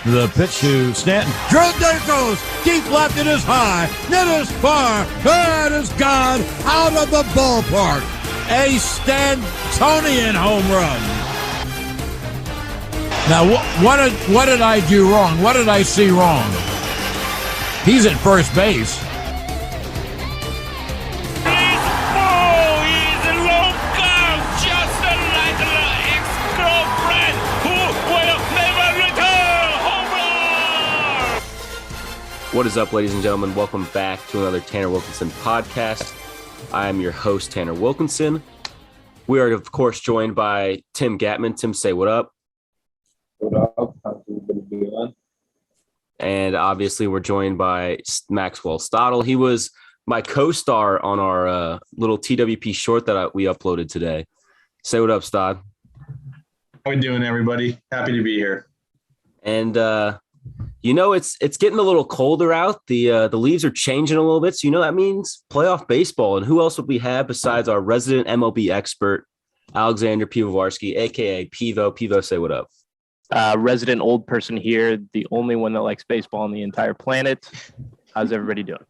The pitch to Stanton. Drilled, there it goes. Deep left, it is high. It is far. It is gone out of the ballpark. A Stantonian home run. Now, what did I do wrong? What did I see wrong? He's at first base. What is up, ladies and gentlemen? Welcome back to another Tanner Wilkinson podcast. I am your host, Tanner Wilkinson. We are, of course, joined by Tim Gatman. Tim, say what up. What up? How's everybody doing? And obviously, we're joined by Maxwell Stottle. He was my co-star on our little TWP short that we uploaded today. Say what up, Stott. How we doing, everybody? Happy to be here. And it's getting a little colder out. The leaves are changing a little bit, so that means playoff baseball. And who else would we have besides our resident MLB expert, Alexander Piwowarski, aka Pivo? Pivo, say what up. Resident old person here, the only one that likes baseball on the entire planet. How's everybody doing?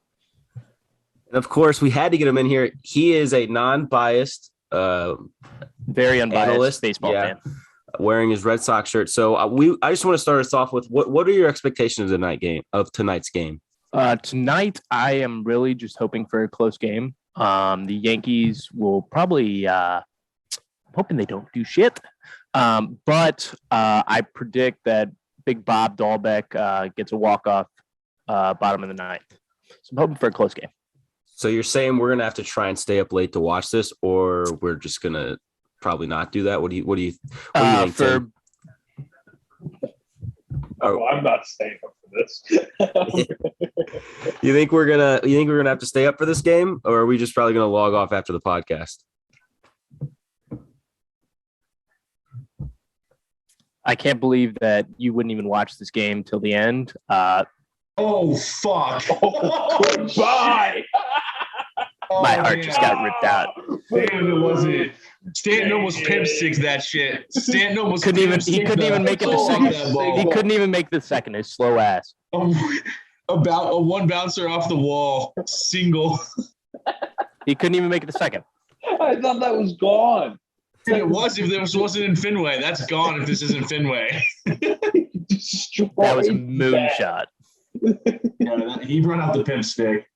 And of course, we had to get him in here. He is a non-biased, very unbiased analyst, baseball fan. Wearing his Red Sox shirt. So I just want to start us off with what are your expectations of tonight's game? Tonight, I am really just hoping for a close game. The Yankees will probably, I'm hoping they don't do shit. But I predict that Big Bob Dahlbeck gets a walk-off bottom of the ninth. So I'm hoping for a close game. So you're saying we're gonna have to try and stay up late to watch this, or we're just gonna probably not do that? What do you think, Tim? I'm not staying up for this. You think we're gonna have to stay up for this game, or are we just probably gonna log off after the podcast? I can't believe that you wouldn't even watch this game till the end. Oh, fuck. Goodbye. My heart just got ripped out. Damn, it wasn't. Stanton almost pimp sticks that shit. Stanton almost he couldn't even make it the second. He couldn't even make the second. His slow ass. About a one bouncer off the wall, single. He couldn't even make it the second. I thought that was gone. It was if this wasn't in Fenway. That's gone if this isn't Fenway. That was a moonshot. Yeah, he'd run out the pimp stick.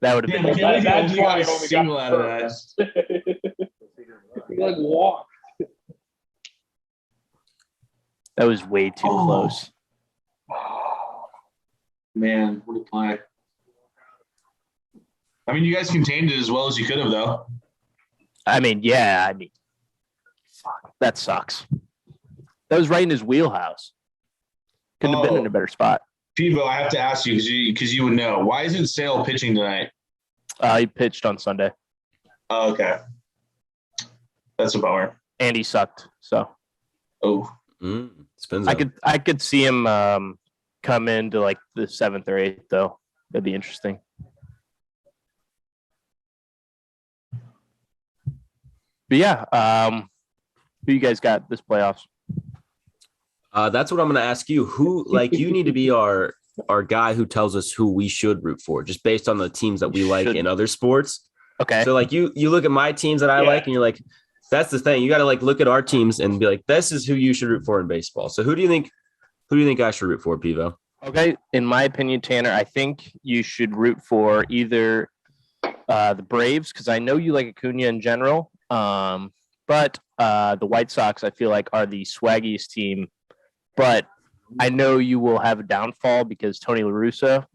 That would have been. That's why I only single out of that. Like walk. That was way too close. Man, what a play. I mean, you guys contained it as well as you could have, though. Fuck, that sucks. That was right in his wheelhouse. Couldn't have been in a better spot. Pivo, I have to ask you because you would know. Why isn't Sale pitching tonight? He pitched on Sunday. Oh, okay. That's a bummer. And he sucked. So. Oh. I could see him come into like the 7th or 8th though. That'd be interesting. But yeah, who you guys got this playoffs? That's what I'm going to ask you. You need to be our guy who tells us who we should root for, just based on the teams that we like in other sports. Okay. So you look at my teams that I like, and you're like, that's the thing. You got to look at our teams and be like, this is who you should root for in baseball. So who do you think I should root for, Pivo? Okay. In my opinion, Tanner, I think you should root for either the Braves, because I know you like Acuna in general. But the White Sox, I feel like, are the swaggiest team. But I know you will have a downfall because Tony La Russa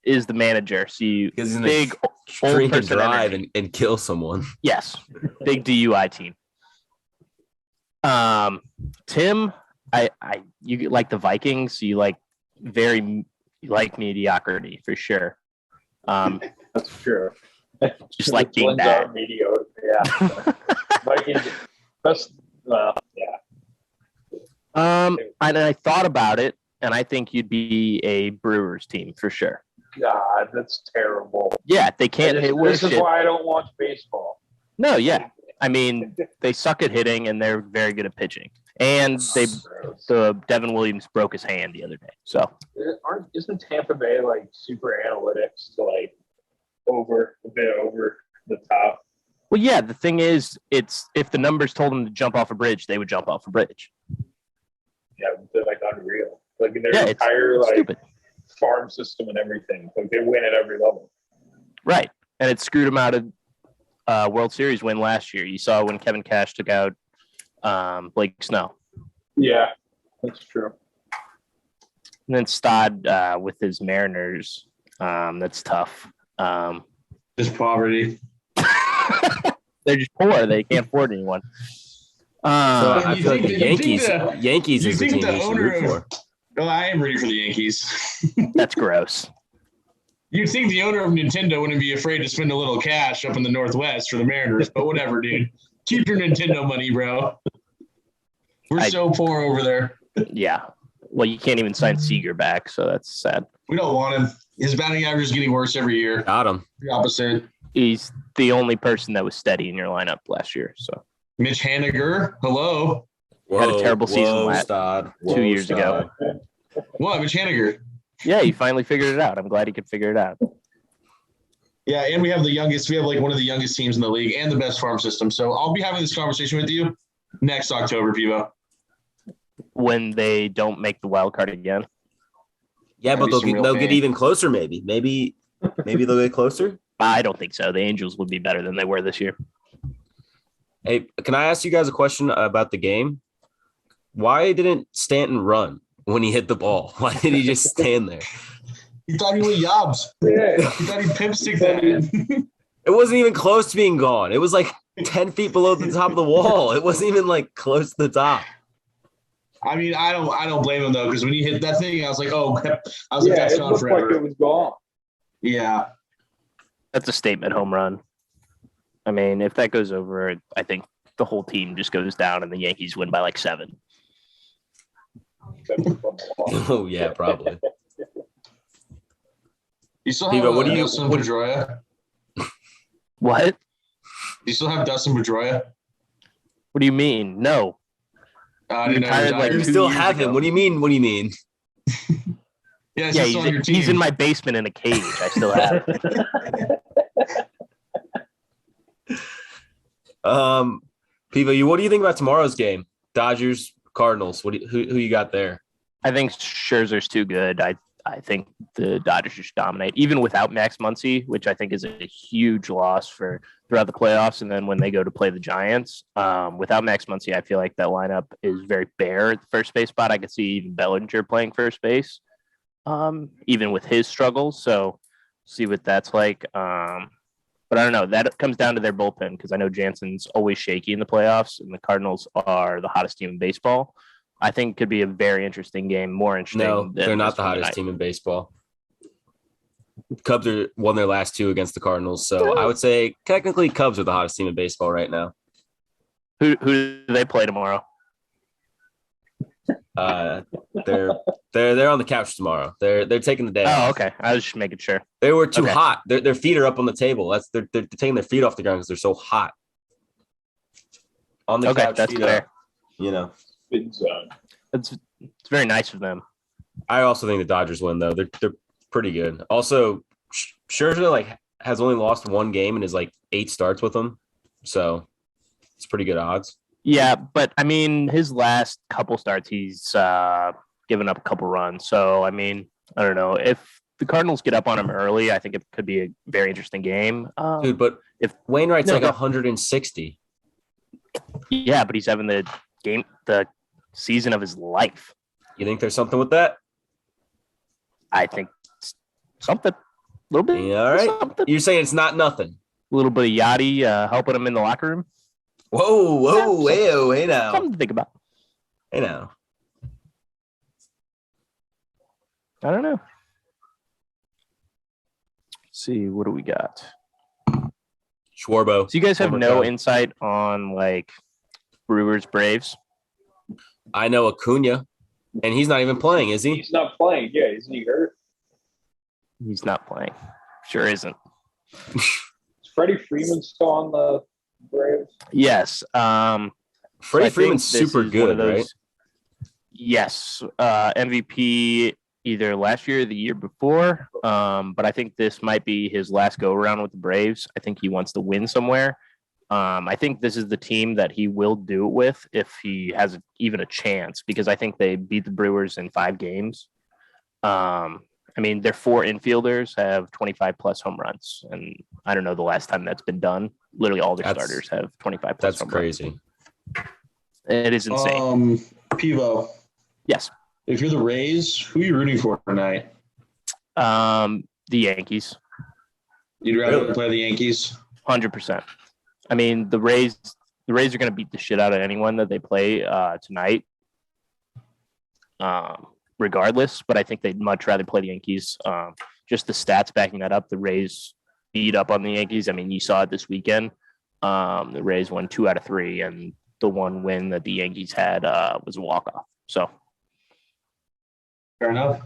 is the manager. So you big drink and drive and kill someone. Yes, big DUI team. Tim, you like the Vikings. You like mediocrity for sure. That's true. Just like being bad. Mediocre. Yeah. Vikings. Best. Yeah. And I thought about it, and I think you'd be a Brewers team for sure. God, that's terrible. Yeah, they can't hit. This is why I don't watch baseball. No, yeah. I mean, they suck at hitting, and they're very good at pitching. And the Devin Williams broke his hand the other day. So isn't Tampa Bay like super analytics to like over the top? Well, yeah. The thing is, it's if the numbers told them to jump off a bridge, they would jump off a bridge. Yeah, they're like unreal. Like their entire like stupid farm system and everything. Like they win at every level. Right, and it screwed them out of World Series win last year. You saw when Kevin Cash took out Blake Snow. Yeah, that's true. And then Stott with his Mariners. That's tough. Just poverty. They're just poor. They can't afford anyone. So I feel like the Yankees is the team the you should owner root for. Well, I am rooting for the Yankees. That's gross. You'd think the owner of Nintendo wouldn't be afraid to spend a little cash up in the Northwest for the Mariners, but whatever, dude. Keep your Nintendo money, bro. We're so poor over there. Yeah. Well, you can't even sign Seager back, so that's sad. We don't want him. His batting average is getting worse every year. Got him. The opposite. He's the only person that was steady in your lineup last year. So Mitch Haniger, hello. Had a terrible season 2 years ago. What, Mitch Haniger? Yeah, he finally figured it out. I'm glad he could figure it out. Yeah, and we have the youngest. We have like one of the youngest teams in the league and the best farm system. So I'll be having this conversation with you next October, Piwo. When they don't make the wild card again. Yeah, but they'll get even closer. Maybe they'll get closer. I don't think so. The Angels would be better than they were this year. Hey, can I ask you guys a question about the game? Why didn't Stanton run when he hit the ball? Why did he just stand there? He thought he was Yobs. Yeah. He thought he'd pimp stick that in. It wasn't even close to being gone. It was like 10 feet below the top of the wall. It wasn't even like close to the top. I mean, I don't blame him though, because when he hit that thing, I was like, that's it gone looked forever. like it was gone. Yeah. That's a statement home run. I mean, if that goes over, I think the whole team just goes down and the Yankees win by like 7. Oh yeah, probably. You still have Dustin Pedroia? What? You still have Dustin Pedroia? What do you mean? No. Retired like You 2 still years have ago. him. What do you mean? What do you mean? Yeah, he's in my basement in a cage. I still have him. Piwo, what do you think about tomorrow's game? Dodgers, Cardinals. Who you got there? I think Scherzer's too good. I think the Dodgers just dominate, even without Max Muncy, which I think is a huge loss for throughout the playoffs. And then when they go to play the Giants, without Max Muncy, I feel like that lineup is very bare at the first base spot. I could see even Bellinger playing first base, even with his struggles. So see what that's like. But I don't know. That comes down to their bullpen because I know Jansen's always shaky in the playoffs, and the Cardinals are the hottest team in baseball. I think it could be a very interesting game, more interesting. No, they're not the hottest team in baseball. Cubs won their last 2 against the Cardinals, so I would say technically Cubs are the hottest team in baseball right now. Who do they play tomorrow? They're on the couch tomorrow. They're taking the day. Oh, off. okay. I was just making sure. They were too Okay. hot. Their feet are up on the table. They're taking their feet off the ground because they're so hot. On the couch, that's feet fair. up, you know. Big zone. It's very nice of them. I also think the Dodgers win though. They're pretty good. Also, Scherzer has only lost 1 game in his 8 starts with them, so it's pretty good odds. Yeah, but I mean, his last couple starts, he's given up a couple runs. So I mean, I don't know if the Cardinals get up on him early. I think it could be a very interesting game. Dude, but if Wainwright's No, 160. yeah, but he's having the season of his life. You think there's something with that? I think something, a little bit. Yeah, all right. Something. You're saying it's not nothing. A little bit of Yachty helping him in the locker room. Whoa, hey now. Something to think about. Hey now. I don't know. Let's see, what do we got? Schwarbo. So you guys have Former no Cub. insight on Brewers Braves? I know Acuna, and he's not even playing, is he? He's not playing. Yeah, isn't he hurt? He's not playing. Sure isn't. Is Freddie Freeman still on the Braves? Yes. Freddie I think Freeman's this super is good, one of those right? Yes, MVP either last year or the year before. But I think this might be his last go around with the Braves. I think he wants to win somewhere. I think this is the team that he will do it with if he has even a chance, because I think they beat the Brewers in 5 games. I mean, their 4 infielders have 25 plus home runs, and I don't know the last time that's been done. Literally, all their starters have 25 plus. That's crazy. It is insane. Pivo. Yes. If you're the Rays, who are you rooting for tonight? The Yankees. You'd rather play the Yankees? 100%. I mean, the Rays are going to beat the shit out of anyone that they play tonight. Regardless, but I think they'd much rather play the Yankees. Just the stats backing that up. The Rays beat up on the Yankees. I mean, you saw it this weekend. The Rays won 2 out of 3, and the one win that the Yankees had was a walk-off. So, fair enough.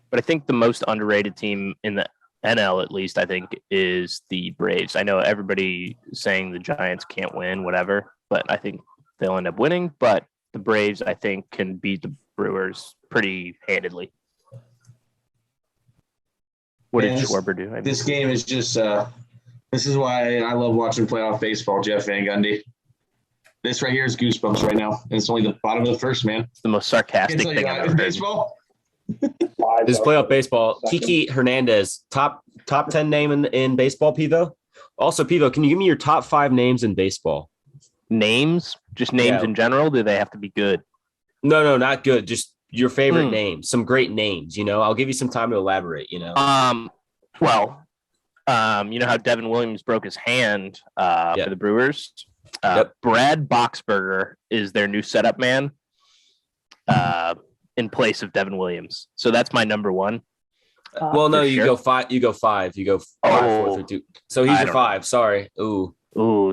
But I think the most underrated team in the NL, at least, I think, is the Braves. I know everybody saying the Giants can't win, whatever, but I think they'll end up winning. But the Braves, I think, can beat the Brewers pretty handedly. What did Schwarber do? This game is just this is why I love watching playoff baseball, Jeff Van Gundy. This right here is goosebumps right now. And it's only the bottom of the first, man. It's the most sarcastic thing I've ever heard. Baseball? This playoff baseball. Kiki Hernandez, top 10 name in baseball, Pivo. Also, Pivo, can you give me your top 5 names in baseball? Names? Just names in general? Do they have to be good? No, not good. Just your favorite names. Some great names, I'll give you some time to elaborate, Well, you know how Devin Williams broke his hand for the Brewers? Brad Boxberger is their new setup man in place of Devin Williams. So that's my number 1. Well, no, you go 5. You go 5. You go 5, 4, 3, 2. So he's your 5. Sorry. Ooh,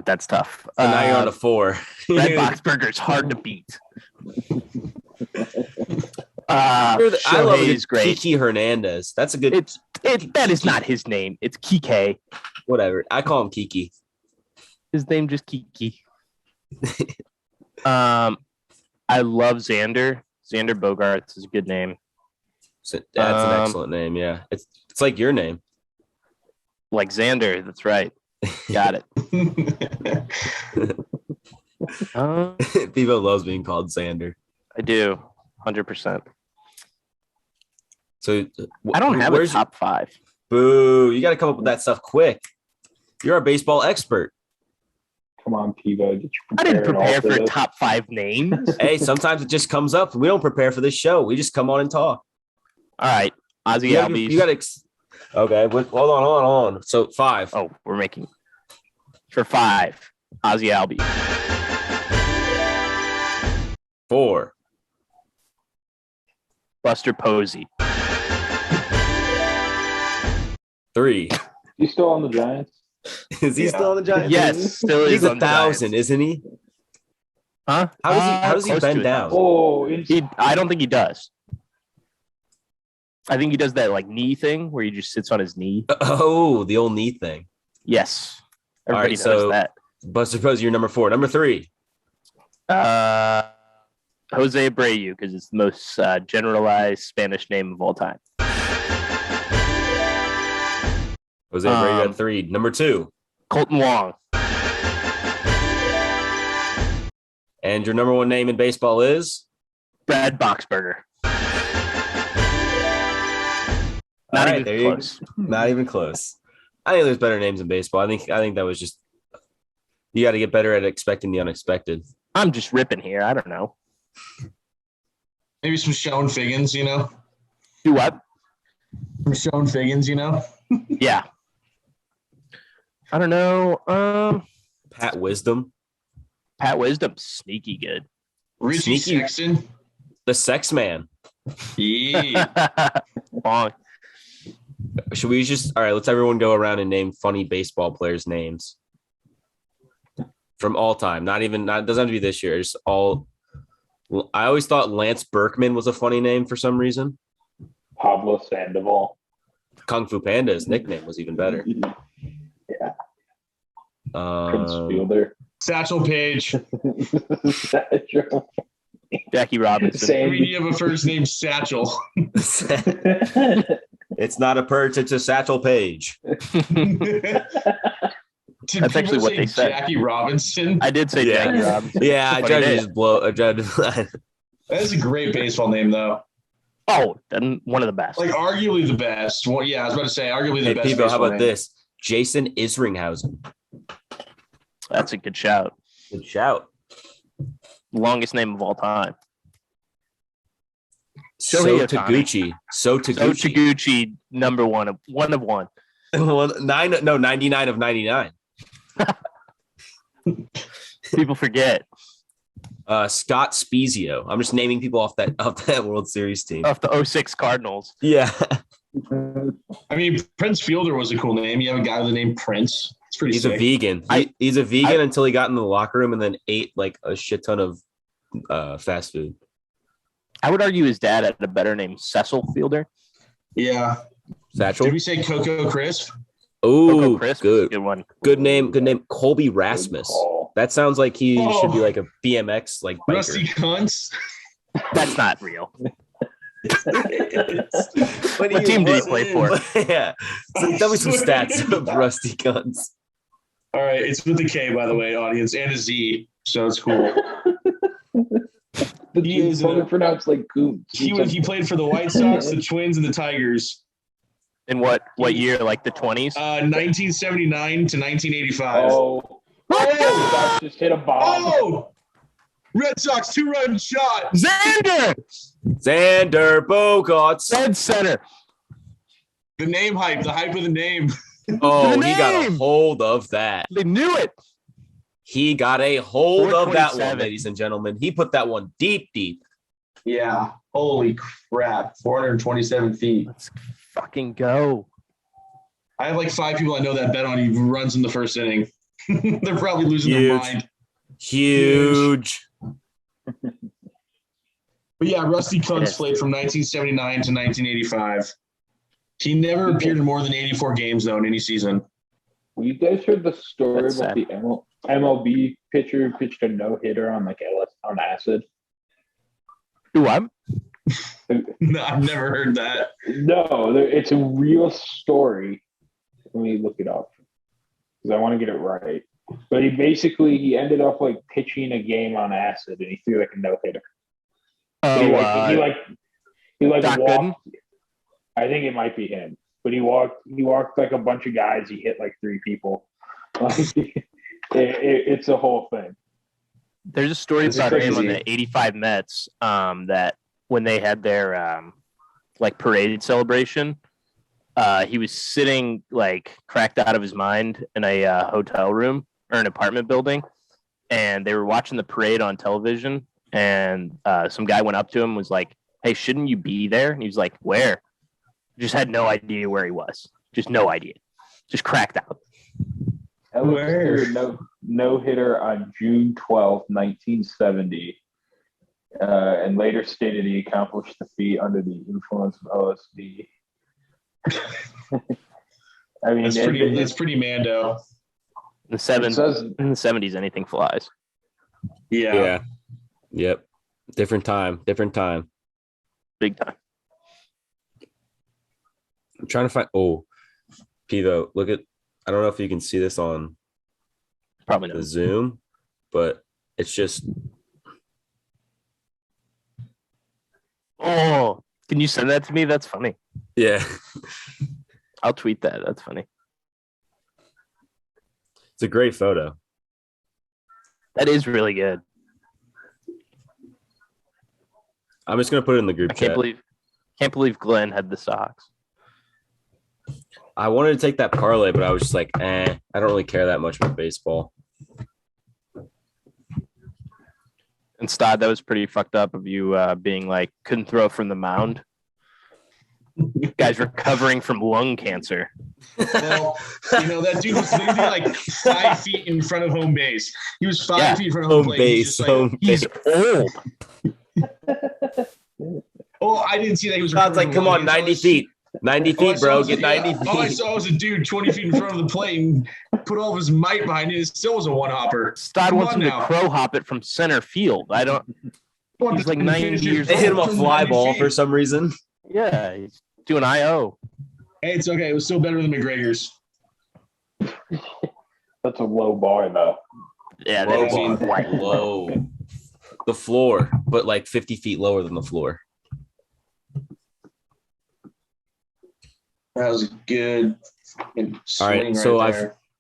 that's tough. So now you're on a 4. Brad Boxberger's hard to beat. I love it. Great. Kiki Hernandez. That's a good. That is not his name. It's Kike. Whatever. I call him Kiki. His name just Kiki. I love Xander. Xander Bogaerts is a good name. That's an excellent name. Yeah, it's like your name. Like Xander. That's right. Got it. Pivo loves being called Xander. I do. 100%. So I don't have a top 5. Boo! You got to come up with that stuff quick. You're a baseball expert. Come on, Pivo. I didn't prepare for top 5 names. Hey, sometimes it just comes up. We don't prepare for this show. We just come on and talk. All right, Ozzy Albies. You got to. Okay, hold on. So 5. Oh, we're making for 5. Ozzy Albies. 4. Buster Posey. 3. He's still on the Giants? Is he still on the Giants? Yes, still is. He's 1,000, isn't he? Huh? How does he bend down? I don't think he does. I think he does that like knee thing where he just sits on his knee. Oh, the old knee thing. Yes. Everybody knows so that. Buster Posey, you're number 4. Number 3. Jose Abreu, because it's the most generalized Spanish name of all time. Jose Abreu at 3. Number 2. Colton Wong. And your number 1 name in baseball is? Brad Boxberger. Not even close. Not even close. I think there's better names in baseball. I think that was just you got to get better at expecting the unexpected. I'm just ripping here. I don't know. Maybe some Sean Figgins, Do what? Some Sean Figgins, Yeah. I don't know. Pat Wisdom. Pat Wisdom, sneaky good. Richie Sexton. The Sex Man. Yeah. Long. Should we just all right, let's everyone go around and name funny baseball players' names. From all time. It doesn't have to be this year. Just all I always thought Lance Berkman was a funny name for some reason. Pablo Sandoval. Kung Fu Panda's nickname was even better. Yeah. Prince Fielder. Satchel Paige. Jackie Robinson. I mean, you have a first name Satchel. It's not a perch, it's a satchel page. That's actually what they said. Jackie Robinson. I did say Jackie Robinson. Yeah, I tried to just blow. That is a great baseball name, though. Oh, then one of the best. Like arguably the best. Well, yeah, I was about to say arguably the best. Pivo, how about name. this? Jason Isringhausen. That's a good shout. Good shout. Longest name of all time. So Taguchi. So Taguchi, number one of one. 99 of 99. People forget. Scott Spezio. I'm just naming people off that World Series team. Off the 06 Cardinals. Yeah. I mean, Prince Fielder was a cool name. You have a guy with the name Prince. It's pretty He's sick. a vegan. He's a vegan until he got in the locker room and then ate like a shit ton of fast food. I would argue his dad had a better name, Cecil Fielder. Yeah. Satchel. Did we say Coco Crisp? Oh, good one. Good name. Colby Rasmus. That sounds like he should be like a BMX like biker. Rusty Cunts. That's not real. What team did he play for? Yeah. So tell me some stats of Rusty Guns. All right. It's with a K, by the way, audience, and a Z. So it's cool. He is pronounced like Coons. He played for the White Sox, the Twins, and the Tigers. In what year? Like the 20s? 1979 to 1985. That just hit a bomb. Oh! Red Sox 2-run shot. Xander Bogaerts. Dead center. The name hype. The hype of the name. Oh, he got a hold of that. They knew it. He got a hold of that one, 427. ladies and gentlemen. He put that one deep. Yeah. Holy crap. 427 feet. Let's fucking go. I have like 5 people I know that bet on he runs in the first inning. They're probably losing their mind. Huge. But yeah, Rusty Kuntz played from 1979 to 1985. He never appeared in more than 84 games, though, in any season. You guys heard the story That's about sad. the MLB pitcher who pitched a no-hitter on on acid? Who I'm? No, I've never heard that. No, it's a real story. Let me look it up because I want to get it right. But he ended up like pitching a game on acid and he threw like a no-hitter. He Doc walked. Gooden? I think it might be him. But he walked like a bunch of guys. He hit like 3 people. It's a whole thing. There's a story It's about him on crazy. the 85 Mets that when they had their like parade celebration, he was sitting like cracked out of his mind in a hotel room or an apartment building, and they were watching the parade on television, and some guy went up to him and was like, "Hey, shouldn't you be there?" And he was like, "Where?" Just had no idea where he was. Just no idea. Just cracked out. Ellis threw no-hitter on June 12th, 1970, and later stated he accomplished the feat under the influence of LSD. I mean, That's pretty Mando. In the 70s, anything flies. Yeah. Yep. Different time. Big time. I'm trying to find. Oh, Pivo, look at. I don't know if you can see this on Probably the not. Zoom, but it's just. Oh, can you send that to me? That's funny. Yeah. I'll tweet that. That's funny. It's a great photo. That is really good. I'm just gonna put it in the group I chat. can't believe Glenn had the socks. I wanted to take that parlay, but I was just like, I don't really care that much about baseball. And Stod, that was pretty fucked up of you being like, couldn't throw from the mound. Guy's recovering from lung cancer. Well, that dude was literally like 5 feet in front of home base. He was 5 feet in front of home plate. He's just like, He's old. oh, I didn't see that he was. God's like, come on, 90 feet. 90 All I feet, saw bro. was- Get 90 All I feet. saw was a dude 20 feet in front of the plate and put all of his might behind it. It still was a one hopper. Stod Come wants on him now. to crow hop it from center field. I don't. He's like 90 years They hit him a From fly 90 ball feet. for some reason. Yeah, he's doing IO. Hey, it's okay. It was still better than McGregor's. That's a low bar, though. Yeah, Low that's bar. quite low. Low. The floor, but like 50 feet lower than the floor. That was good. All right, so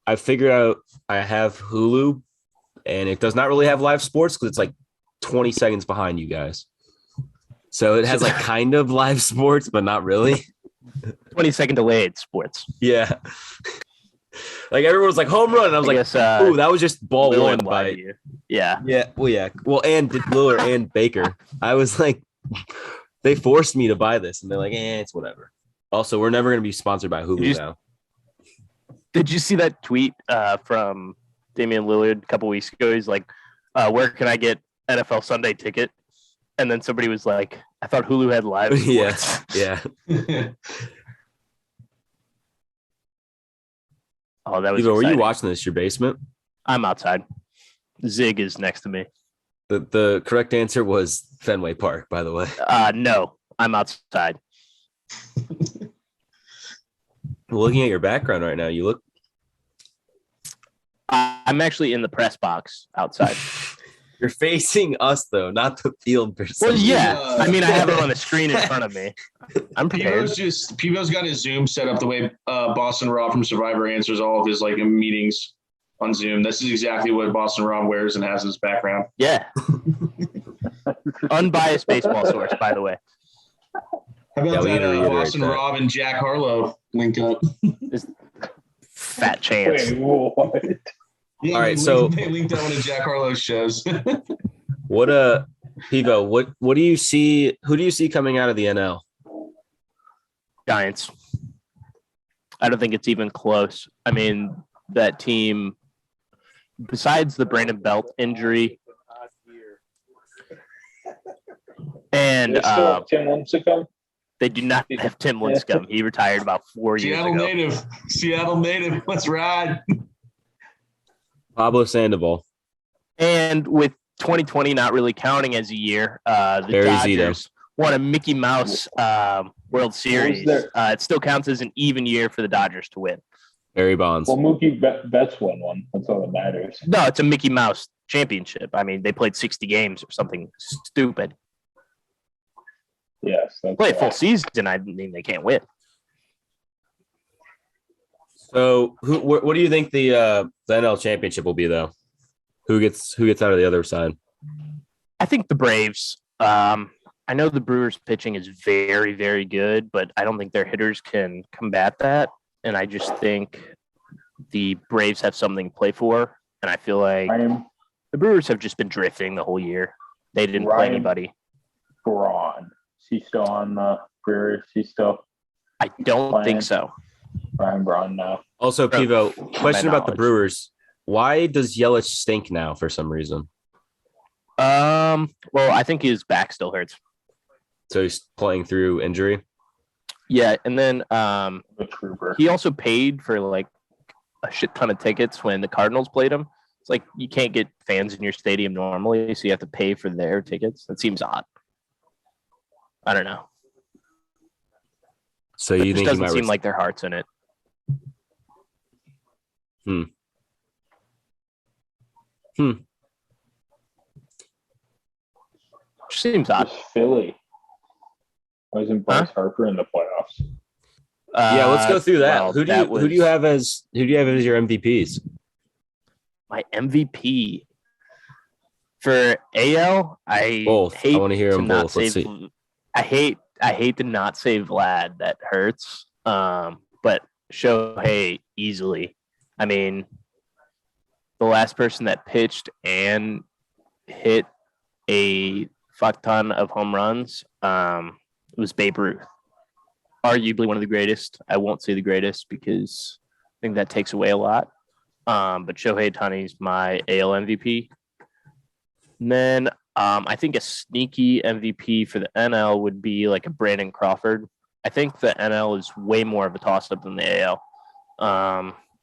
I figured out I have Hulu, and it does not really have live sports because it's like 20 seconds behind you guys. So it has like kind of live sports, but not really. 20-second delayed sports. Yeah. Like everyone was like home run, and I was like, guess, "Ooh, that was just ball one Lillard by." lied to you. Yeah. Yeah, well, and Lillard and Baker. I was like, they forced me to buy this, and they're like, it's whatever. Also, we're never going to be sponsored by Hulu now. Did you see that tweet from Damian Lillard a couple weeks ago? He's like, "Where can I get NFL Sunday ticket?" And then somebody was like, "I thought Hulu had live sports." Yeah. Oh, that was. Evo, were you exciting. watching this? Your basement? I'm outside. Zig is next to me. The correct answer was Fenway Park, by the way. No, I'm outside. Looking at your background right now, you look. I'm actually in the press box outside. You're facing us though, not the field per se. Well, yeah. I mean, I have it on the screen in front of me. I'm prepared. Pivo's got his Zoom set up the way Boston Rob from Survivor answers all of his like meetings on Zoom. This is exactly what Boston Rob wears and has in his background. Yeah. Unbiased baseball source, by the way. How about we need to that reiterate Boston that. Rob and Jack Harlow link up? Fat chance. Wait, what? Yeah, All right, they linked that one of Jack Harlow's shows. What Pivo, what do you see? Who do you see coming out of the NL? Giants. I don't think it's even close. I mean, that team, besides the Brandon Belt injury, and They still have Tim Lincecum? they do not have Tim Lincecum. He retired about 4 years ago. Seattle native. Let's ride. Pablo Sandoval. And with 2020 not really counting as a year, the Barry Dodgers won a Mickey Mouse World Series. It still counts as an even year for the Dodgers to win. Barry Bonds. Well, Mookie Betts won one. That's all that matters. No, it's a Mickey Mouse championship. I mean, they played 60 games or something stupid. Yes. That's Play a full season. I mean, they can't win. So, what do you think the NL championship will be, though? Who gets out of the other side? I think the Braves. I know the Brewers' pitching is very, very good, but I don't think their hitters can combat that. And I just think the Braves have something to play for. And I feel like the Brewers have just been drifting the whole year. They didn't play anybody. Braun. Is he still on the Brewers? He's still I don't think so. Ryan Braun now. Also, Pivo, question about the knowledge. Brewers. Why does Yelich stink now for some reason? Well, I think his back still hurts. So he's playing through injury? Yeah, and then The Trooper. he also paid for like a shit ton of tickets when the Cardinals played him. It's like you can't get fans in your stadium normally, so you have to pay for their tickets. That seems odd. I don't know. So It you just think he doesn't might seem like their heart's in it. Seems odd. Just Philly. Wasn't Bryce Harper in the playoffs? Yeah, let's go through that. Well, who do you have as your MVPs? My MVP for AL? I Both. hate I want to hear them not both. Let's say- see. I hate to not say Vlad. That hurts. But Shohei easily. I mean, the last person that pitched and hit a fuck ton of home runs was Babe Ruth. Arguably one of the greatest. I won't say the greatest because I think that takes away a lot. But Shohei Ohtani's my AL MVP. And then I think a sneaky MVP for the NL would be like a Brandon Crawford. I think the NL is way more of a toss-up than the AL.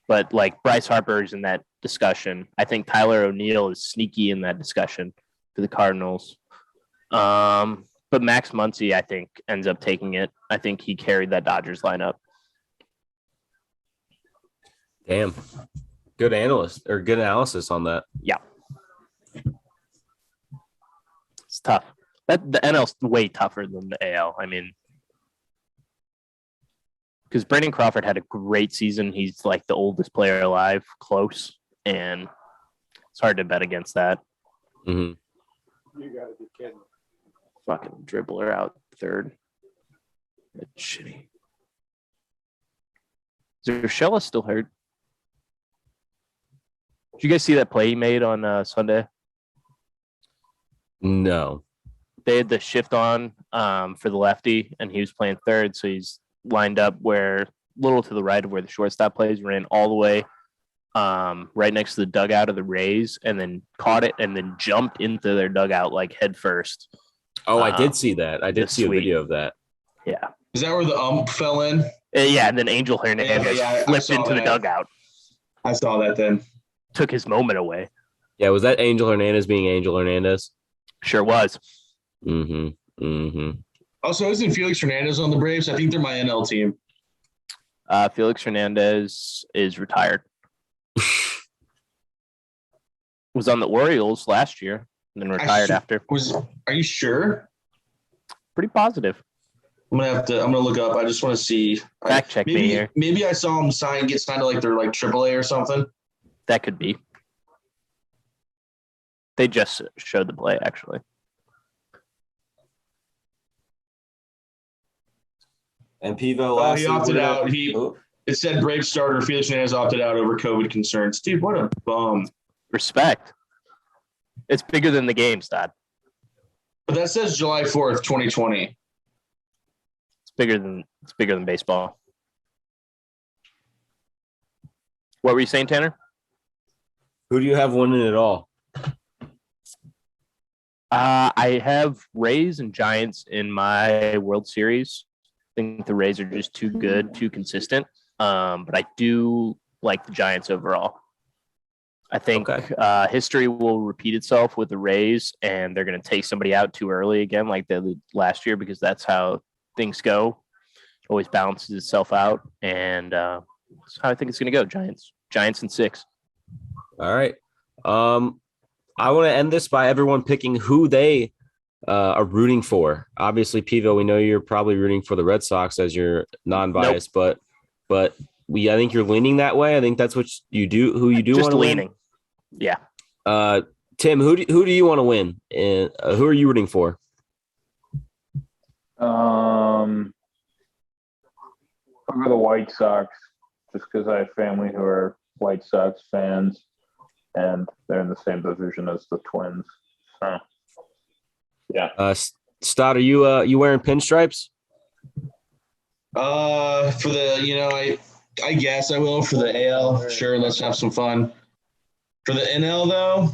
But like Bryce Harper is in that discussion. I think Tyler O'Neill is sneaky in that discussion for the Cardinals. But Max Muncy, I think, ends up taking it. I think he carried that Dodgers lineup. Damn. Good analysis on that. Yeah. It's tough. The NL's way tougher than the AL. I mean, because Brandon Crawford had a great season. He's like the oldest player alive, close, and it's hard to bet against that. Mm-hmm. You gotta be kidding. Fucking dribbler out third. That's shitty. Is Urshela still hurt? Did you guys see that play he made on Sunday? No. They had the shift on for the lefty, and he was playing third, so he's lined up where a little to the right of where the shortstop plays, ran all the way right next to the dugout of the Rays, and then caught it and then jumped into their dugout like head first. Oh, I did see that. I did see a video of that. Yeah. Is that where the ump fell in? Yeah, and then Angel Hernandez flipped into the dugout. I saw that then. Took his moment away. Yeah, was that Angel Hernandez being Angel Hernandez? Sure was. Mm-hmm. Mm-hmm. Also, isn't Felix Hernandez on the Braves? I think they're my NL team. Felix Hernandez is retired. Was on the Orioles last year and then retired after. Are you sure? Pretty positive. I'm gonna look up. I just want to see. Fact check me here. Maybe I saw him get signed to like their like AAA or something. That could be. They just showed the play, actually. And Piwo he opted out. It said Brave starter Felix Hernandez opted out over COVID concerns. Dude, what a bum. Respect. It's bigger than the games, Dad. But that says July 4th, 2020. It's bigger than baseball. What were you saying, Tanner? Who do you have winning it all? I have Rays and Giants in my World Series. I think the Rays are just too good, too consistent. But I do like the Giants overall. I think history will repeat itself with the Rays, and they're going to take somebody out too early again, like they did last year, because that's how things go. It always balances itself out, and that's how I think it's going to go. Giants in 6. All right. I want to end this by everyone picking who they are rooting for. Obviously, Pivo, we know you're probably rooting for the Red Sox as your non-biased, but I think you're leaning that way. I think that's what you do. Who you do want to win. Yeah. Tim, who do you want to win? And who are you rooting for? I'll go the White Sox, just because I have family who are White Sox fans, and they're in the same division as the Twins. So, yeah. Stott, are you wearing pinstripes? For the I guess I will for the AL. Sure, let's have some fun. For the NL though.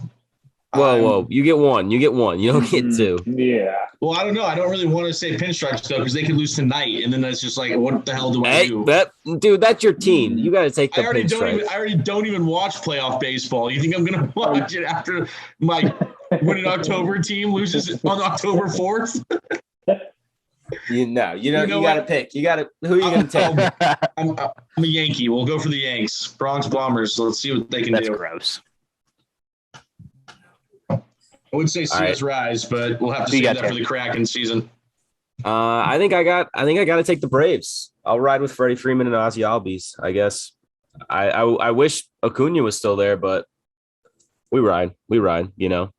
Whoa! You get one. You don't get 2. Yeah. Well, I don't know. I don't really want to say pinstripes though, because they could lose tonight, and then that's just like, what the hell do I do? That's your team. You got to take the pinstripes. I already don't even watch playoff baseball. You think I'm gonna watch it after my winning October team loses on October 4th? You got to pick. Who are you going to take? I'm a Yankee. We'll go for the Yanks. Bronx Bombers. Let's see what they can do. That's gross. I would say see us rise, but we'll have to see that for the Kraken season. I think I got to take the Braves. I'll ride with Freddie Freeman and Ozzy Albies, I guess. I wish Acuna was still there, but we ride, you know.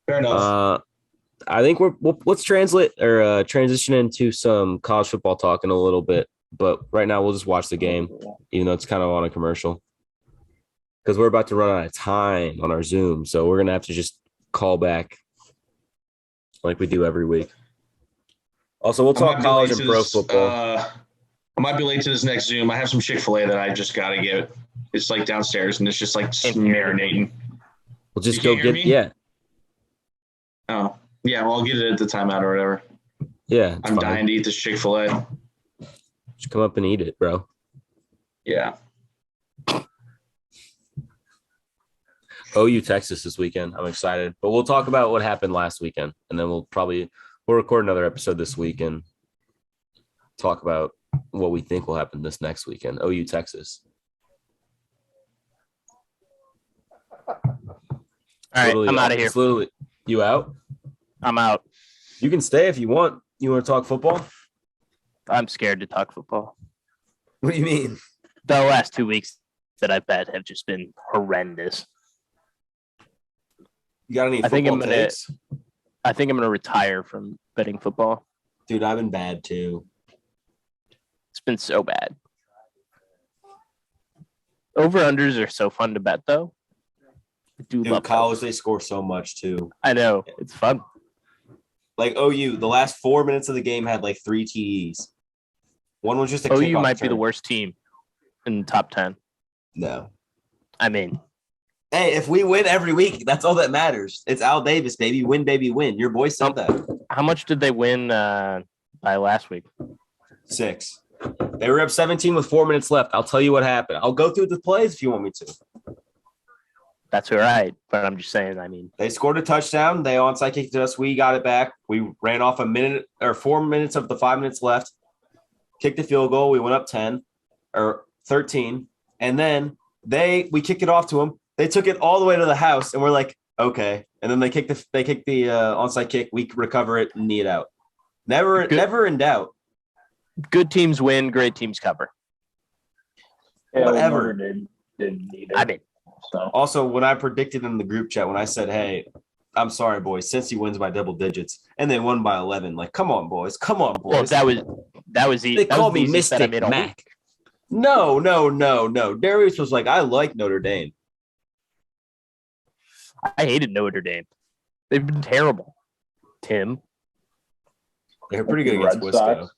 Fair enough. I think let's transition into some college football talk in a little bit, but right now we'll just watch the game, even though it's kind of on a commercial, because we're about to run out of time on our Zoom, so we're gonna have to just call back like we do every week. Also, we'll talk college and pro football. I might be late to this next Zoom. I have some Chick-fil-A that I just gotta get. It's like downstairs, and it's just like marinating. We'll just go get. Yeah. Oh. Yeah, well, I'll get it at the timeout or whatever. Yeah, I'm dying to eat this Chick-fil-A. Just come up and eat it, bro. Yeah. OU Texas this weekend. I'm excited. But we'll talk about what happened last weekend, and then we'll record another episode this week and talk about what we think will happen this next weekend. OU Texas. All right, I'm out of here. It's literally, you out? I'm out. You can stay if you want. You want to talk football? I'm scared to talk football. What do you mean? The last 2 weeks that I've bet have just been horrendous. You got any football takes? I think I'm gonna retire from betting football. Dude, I've been bad too. It's been so bad. Over-unders are so fun to bet, though. I do love college, they score so much, too. I know. It's fun. Like OU, the last 4 minutes of the game had like 3 TDs. One was just a OU might be the worst team in the top 10. No. I mean. Hey, if we win every week, that's all that matters. It's Al Davis, baby. Win, baby, win. Your boy said that. How much did they win by last week? 6. They were up 17 with 4 minutes left. I'll tell you what happened. I'll go through the plays if you want me to. That's all right, but I'm just saying, I mean. They scored a touchdown. They onside kicked us. We got it back. We ran off 4 minutes of the 5 minutes left. Kicked the field goal. We went up 10 or 13. And then we kicked it off to them. They took it all the way to the house, and we're like, okay. And then they kicked the onside kick. We recover it and knee it out. Never in doubt. Good teams win. Great teams cover. Yeah, whatever. Didn't need it. I mean. So. Also, when I predicted in the group chat, when I said, hey, I'm sorry, boys, since he wins by double digits, and they won by 11, like, come on, boys. Come on, boys. Well, that was easy. They called me Mystic Mac. No. Darius was like, I like Notre Dame. I hated Notre Dame. They've been terrible. Tim. They're pretty good against Wisco.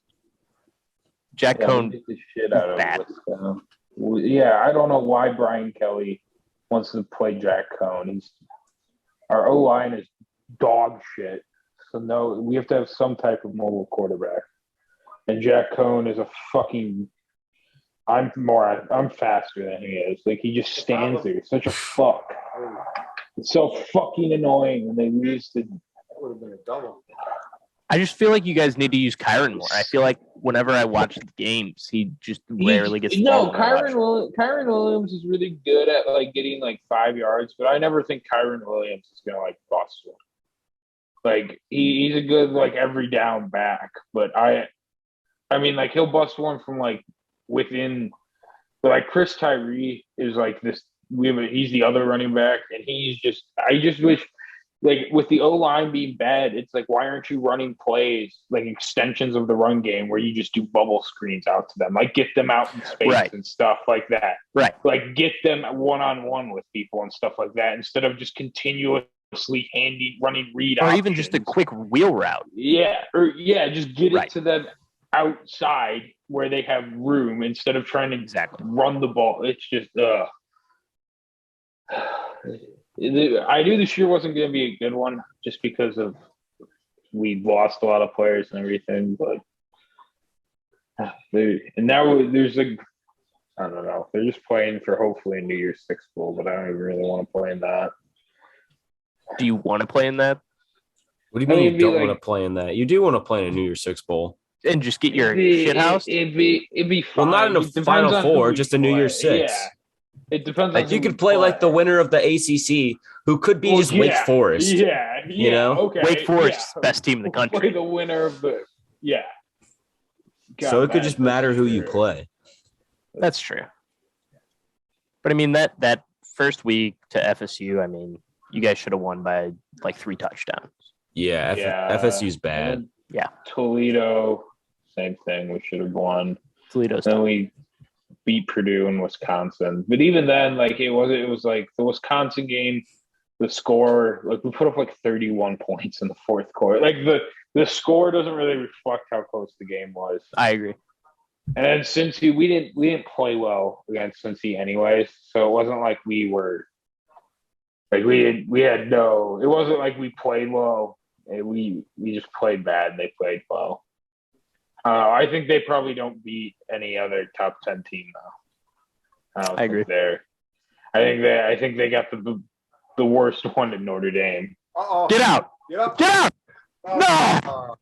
Jack Cohn. Beat the shit out of Wisco. Yeah, I don't know why Brian Kelly wants to play Jack Cohn. Our O-line is dog shit. So no, we have to have some type of mobile quarterback. And Jack Cohn is a fucking. I'm faster than he is. Like he just stands there. Such a fuck. It's so fucking annoying when they lose to. That would have been a double. I just feel like you guys need to use Kyron more. I feel like whenever I watch the games, he just rarely gets. No, Kyron Williams is really good at like getting like 5 yards, but I never think Kyron Williams is gonna like bust one. Like he's a good like every down back, but I mean like he'll bust one from like within. But like Chris Tyree is like this. He's the other running back, and I just wish. Like with the O-line being bad, it's like, why aren't you running plays, like extensions of the run game where you just do bubble screens out to them? Like get them out in space and stuff like that. Right. Like get them one-on-one with people and stuff like that instead of just continuously running read or options. even just a quick wheel route. Yeah. Just get it to them outside where they have room instead of trying to run the ball. It's just, I knew this year wasn't going to be a good one just because of we lost a lot of players and everything, but there's like I don't know. They're just playing for hopefully a New Year's Six Bowl, but I don't even really want to play in that. Do you want to play in that? What do you mean you don't want to play in that? You do want to play in a New Year's Six Bowl. And just get your shit housed? It'd be fine. Well, not in the Final Four, just a New Year's Six. Yeah. It depends. Like you could play like the winner of the ACC, who could be Wake Forest. Yeah, you know, okay. Wake Forest, best team in the country. Play the winner of the So it could just matter who you play. That's true. But I mean that first week to FSU, I mean, you guys should have won by like 3 touchdowns. Yeah, FSU's bad. Yeah, Toledo, same thing. We should have won. Toledo's. Then we beat Purdue and Wisconsin, but even then, like it was like the Wisconsin game, the score, like we put up like 31 points in the fourth quarter. Like the score doesn't really reflect how close the game was. I agree. And then Cincy, we didn't play well against Cincy anyways, so it wasn't like we were like we had no. It wasn't like we played well we just played bad and they played well. I think they probably don't beat any other top 10 team though. I agree. I think they got the worst one in Notre Dame. Get out! Get out! No!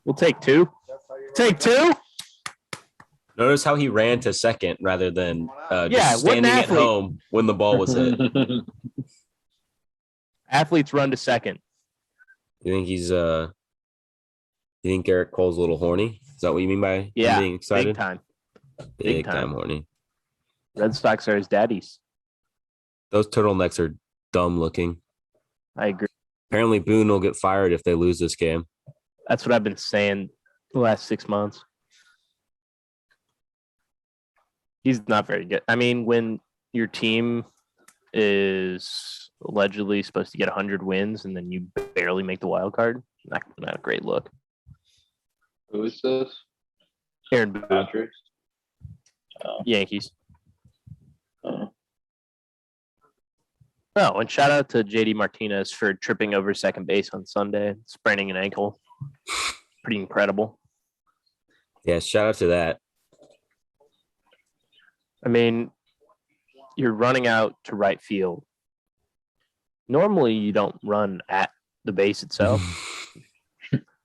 We'll take two. Take two. Notice how he ran to second rather than Yeah, just what an standing at athlete. home when the ball was hit. Athletes run to second. You think he's you think Garrett Cole's a little horny? Is that what you mean by him Yeah, being excited? big time. Big time horny. Red Sox are his daddies. Those turtlenecks are dumb looking. I agree. Apparently Boone will get fired if they lose this game. That's what I've been saying the last 6 months. He's not very good. I mean, when your team is allegedly supposed to get 100 wins and then you barely make the wild card, not a great look. Who is this? Aaron Boone, Patrick. Yankees. Oh. Oh, and shout out to JD Martinez for tripping over second base on Sunday, spraining an ankle. Pretty incredible. Yeah, shout out to that. I mean, you're running out to right field. Normally, you don't run at the base itself.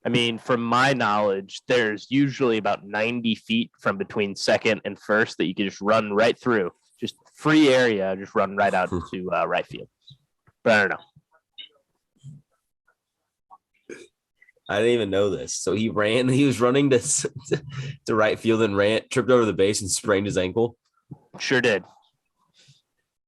I mean, from my knowledge, there's usually about 90 feet from between second and first that you can just run right through. Just free area, just run right out to right field. But I don't know. I didn't even know this. So he was running to right field and tripped over the base and sprained his ankle. Sure did.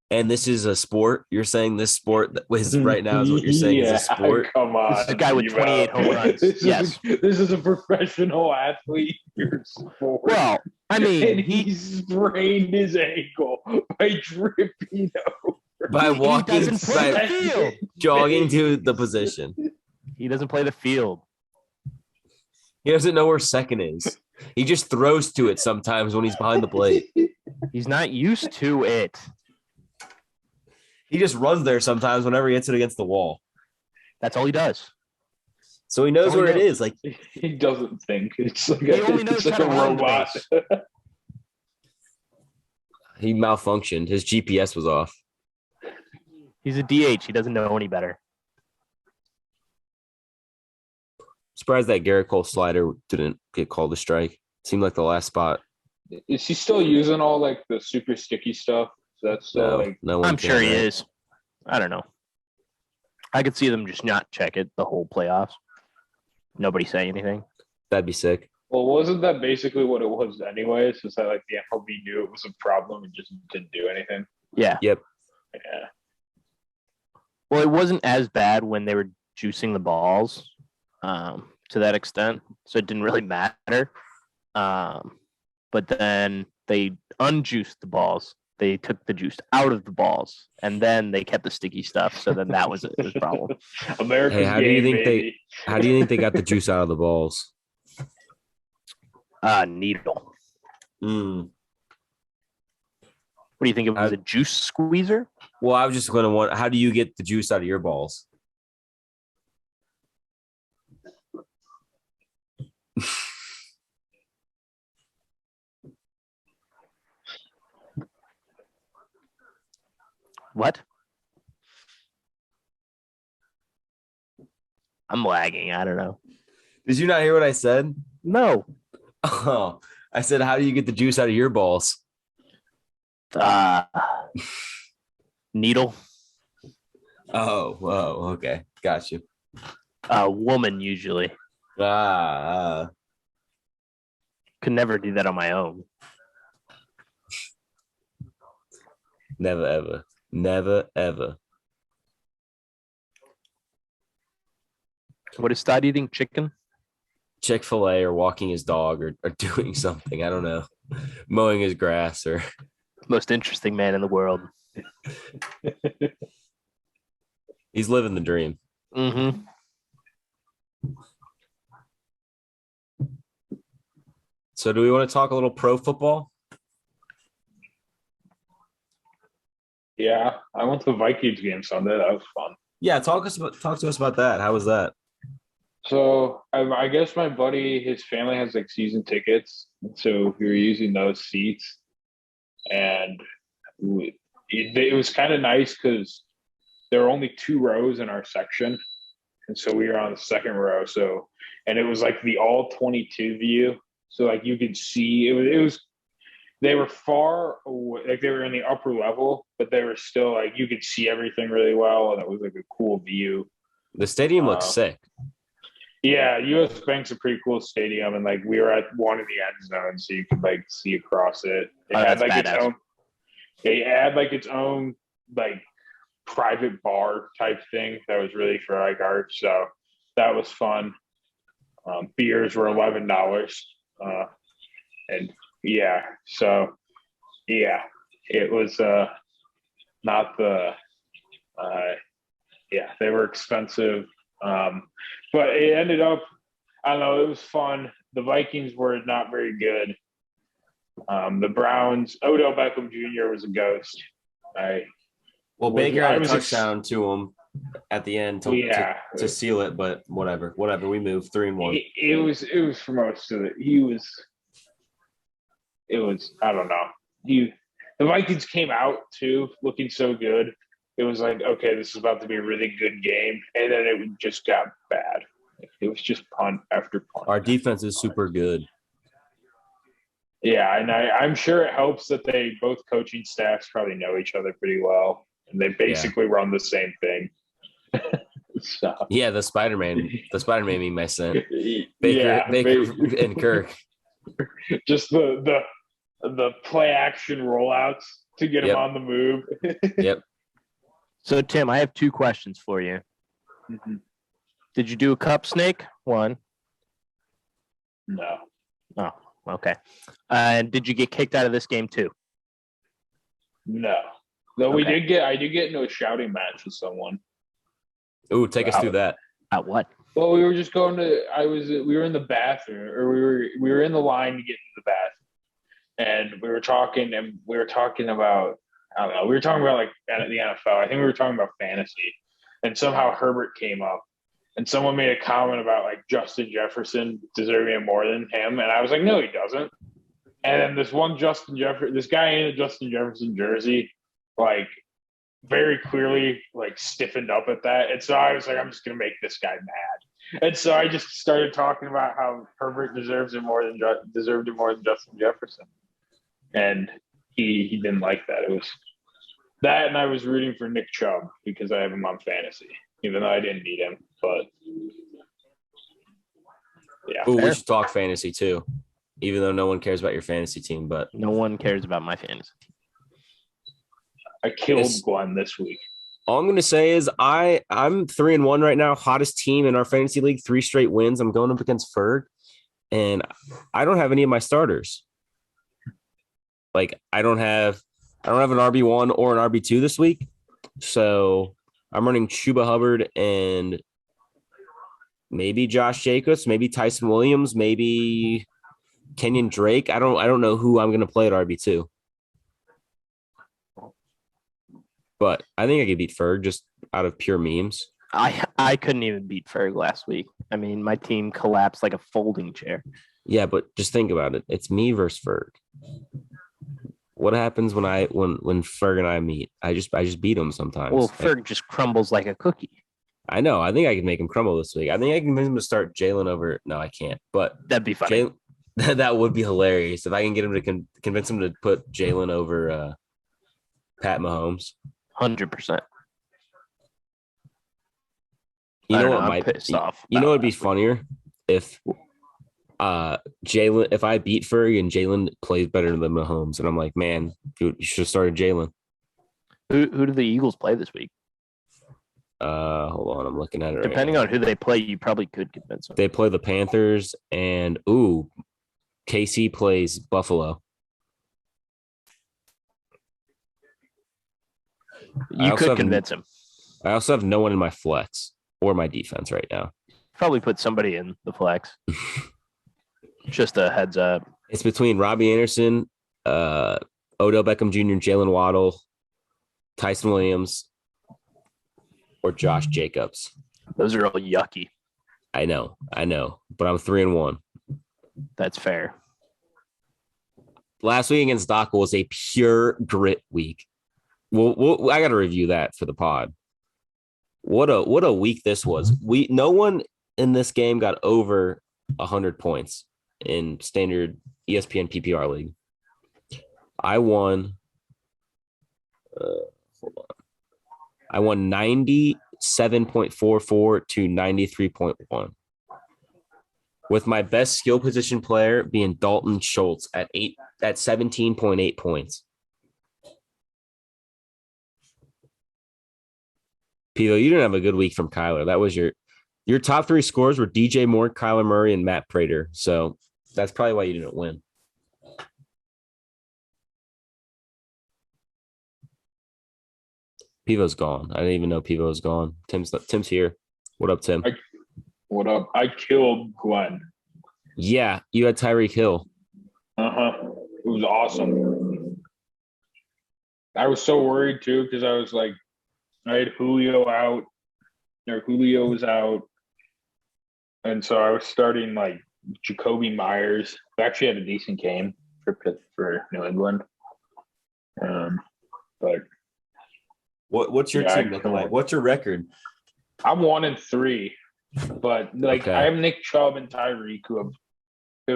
And this is a sport. You're saying this sport that was right now is what you're saying is a sport. Come on. This is a guy with 28 home runs. Yes. This is a professional athlete. Sport. Well, I mean, and he sprained his ankle by tripping over. By walking, he doesn't play the field. jogging to the position. He doesn't play the field. He doesn't know where second is. He just throws to it sometimes when he's behind the plate. He's not used to it. He just runs there sometimes whenever he hits it against the wall. That's all he does. So he knows where it is. Like he doesn't think. It's like He only knows it's like how a to run the robot. base. he malfunctioned. His GPS was off. He's a DH. He doesn't know any better. Surprised that Garrett Cole slider didn't get called a strike. Seemed like the last spot. Is he still using all like the super sticky stuff? So that's still like No one I'm sure he right? is. I don't know. I could see them just not check it the whole playoffs. Nobody say anything. That'd be sick. well, wasn't that basically what it was anyways? Is that like the MLB knew it was a problem and just didn't do anything? Yeah. Yep. Yeah. Well, it wasn't as bad when they were juicing the balls to that extent, so it didn't really matter. But then they unjuiced the balls. They took the juice out of the balls, and then they kept the sticky stuff. So then that was a problem. America's Hey, how do you game, think baby. How do you think they got the juice out of the balls? Needle. Mm. What do you think? It was a juice squeezer? Well, I was just going to want. How do you get the juice out of your balls? What? I'm lagging. I don't know. Did you not hear what I said? No. Oh, I said, how do you get the juice out of your balls? Needle. Oh, okay. Got you. Woman usually. Could never do that on my own. Never, ever. Never, ever. What is Todd eating? Chicken? Chick-fil-A or walking his dog or doing something. I don't know. Mowing his grass or. Most interesting man in the world. He's living the dream. Mm-hmm. So do we want to talk a little pro football? Yeah, I went to the Vikings game Sunday. That was fun. Yeah, talk to us about that. How was that? So I guess my buddy, his family has like season tickets, so we were using those seats, and it was kind of nice because there were only 2 rows in our section, and so we were on the second row. So, and it was like the all 22 view, so like you could see it was they were far away, like they were in the upper level, but they were still like you could see everything really well, and it was like a cool view. The stadium looks sick. Yeah, US Bank's a pretty cool stadium, and like we were at one of the end zones, so you could like see across it. It had like its own. They had like its own like private bar type thing that was really for like art, so that was fun. Beers were $11, and yeah, so yeah, it was not the yeah, they were expensive. But it ended up, I don't know, it was fun. The Vikings were not very good. The Browns, Odell Beckham Jr. was a ghost. Baker had a touchdown to him at the end to seal it, but whatever. We moved 3-1. It was for most of it. It was I don't know. The Vikings came out too looking so good. It was like, okay, this is about to be a really good game. And then it just got bad. It was just punt after punt. Our defense is super good. Yeah, and I'm sure it helps that they both coaching staffs probably know each other pretty well. And they basically run the same thing. So. Yeah, the Spider-Man meme I sent. Baker and Kirk. Just the play action rollouts to get him on the move. Yep. So, Tim, I have 2 questions for you. Mm-hmm. Did you do a cup snake? 1. No. Oh, okay. And did you get kicked out of this game too? No. Though I did get into a shouting match with someone. Ooh, take us through that. At what? Well, we were just going to. We were in the bathroom, or we were in the line to get into the bathroom, and we were talking about. I don't know. We were talking about like the NFL. I think we were talking about fantasy, and somehow Herbert came up, and someone made a comment about like Justin Jefferson deserving it more than him, and I was like, no, he doesn't. And then this guy in a Justin Jefferson jersey, like very clearly like stiffened up at that, and so I was like, I'm just gonna make this guy mad, and so I just started talking about how Herbert deserved it more than Justin Jefferson, and he didn't like that. It was that, and I was rooting for Nick Chubb because I have him on fantasy, even though I didn't need him. But yeah, we should talk fantasy too, even though no one cares about your fantasy team. But no one cares about my fantasy team. I killed Glenn this week. All I'm going to say is I'm 3-1 right now. Hottest team in our fantasy league, 3 straight wins. I'm going up against Ferg, and I don't have any of my starters. Like I don't have an RB1 or an RB2 this week. So I'm running Chuba Hubbard and maybe Josh Jacobs, maybe Tyson Williams, maybe Kenyon Drake. I don't know who I'm going to play at RB2. But I think I could beat Ferg just out of pure memes. I couldn't even beat Ferg last week. I mean, my team collapsed like a folding chair. Yeah, but just think about it. It's me versus Ferg. What happens when Ferg and I meet? I just beat him sometimes. Well, Ferg just crumbles like a cookie. I know. I think I can make him crumble this week. I think I can convince him to start Jalen over. No, I can't. But that'd be funny. That would be hilarious if I can get him to convince him to put Jalen over Pat Mahomes. 100%. You know what might piss off? You know what'd be funnier if Jalen, if I beat Ferg and Jalen plays better than Mahomes, and I'm like, man, you should have started Jalen. Who do the Eagles play this week? Hold on, I'm looking at it. Depending on who they play, you probably could convince them. They play the Panthers, and KC plays Buffalo. You could convince him. I also have no one in my flex or my defense right now. Probably put somebody in the flex. Just a heads up. It's between Robbie Anderson, Odell Beckham Jr., Jalen Waddle, Tyson Williams, or Josh Jacobs. Those are all yucky. I know, but I'm 3-1. That's fair. Last week against Doc was a pure grit week. Well, I got to review that for the pod. What a week this was. No one in this game got over 100 points in standard ESPN PPR league. I won. Hold on. I won 97.44 to 93.1. With my best skill position player being Dalton Schultz at 17.8 points. Piwo, you didn't have a good week from Kyler. That was your top 3 scores were DJ Moore, Kyler Murray, and Matt Prater. So that's probably why you didn't win. Pivo's gone. I didn't even know Pivo was gone. Tim's here. What up, Tim? What up? I killed Glenn. Yeah, you had Tyreek Hill. It was awesome. I was so worried too because I was like, I had Julio out. Julio was out, and so I was starting like Jacoby Myers. Who actually had a decent game for New England. But what's your team looking like? What's your record? I'm 1-3, but Okay. I have Nick Chubb and Tyreek who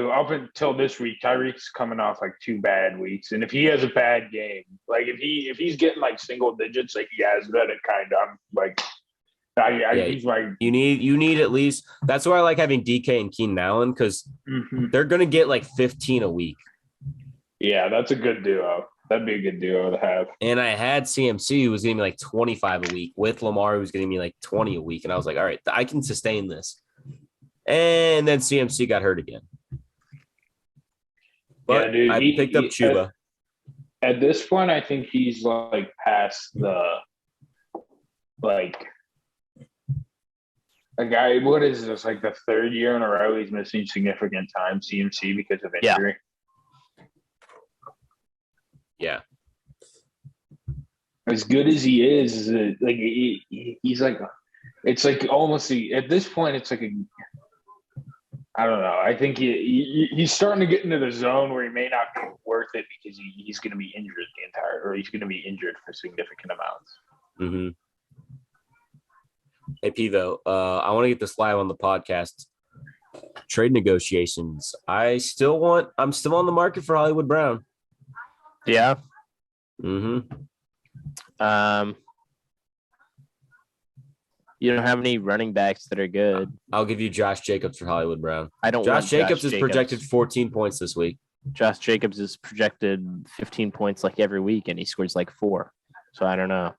up until this week, Tyreek's coming off like 2 bad weeks, and if he has a bad game, like if he's getting like single digits, like he has been, it kind of I'm like, he's like you need at least. That's why I like having DK and Keenan Allen because they're gonna get like 15 a week. Yeah, that's a good duo. That'd be a good duo to have. And I had CMC who was getting me like 25 a week with Lamar who was getting me like 20 a week, and I was like, all right, I can sustain this. And then CMC got hurt again. But yeah, dude, I picked up Chuba. At this point, I think he's like past the a guy. What is this? Like the 3rd year in a row he's missing significant time CMC because of injury. Yeah. As good as he is, like he's like, it's like almost at this point, it's like I don't know. I think he's starting to get into the zone where he may not be worth it because he's going to be injured he's going to be injured for significant amounts. Mm-hmm. Hey, Pivo, I want to get this live on the podcast. Trade negotiations. I'm still on the market for Hollywood Brown. Yeah. Mm-hmm. You don't have any running backs that are good. I'll give you Josh Jacobs for Hollywood Brown. I don't. Josh Jacobs is projected 14 points this week. Josh Jacobs is projected 15 points like every week, and he scores like 4. So I don't know.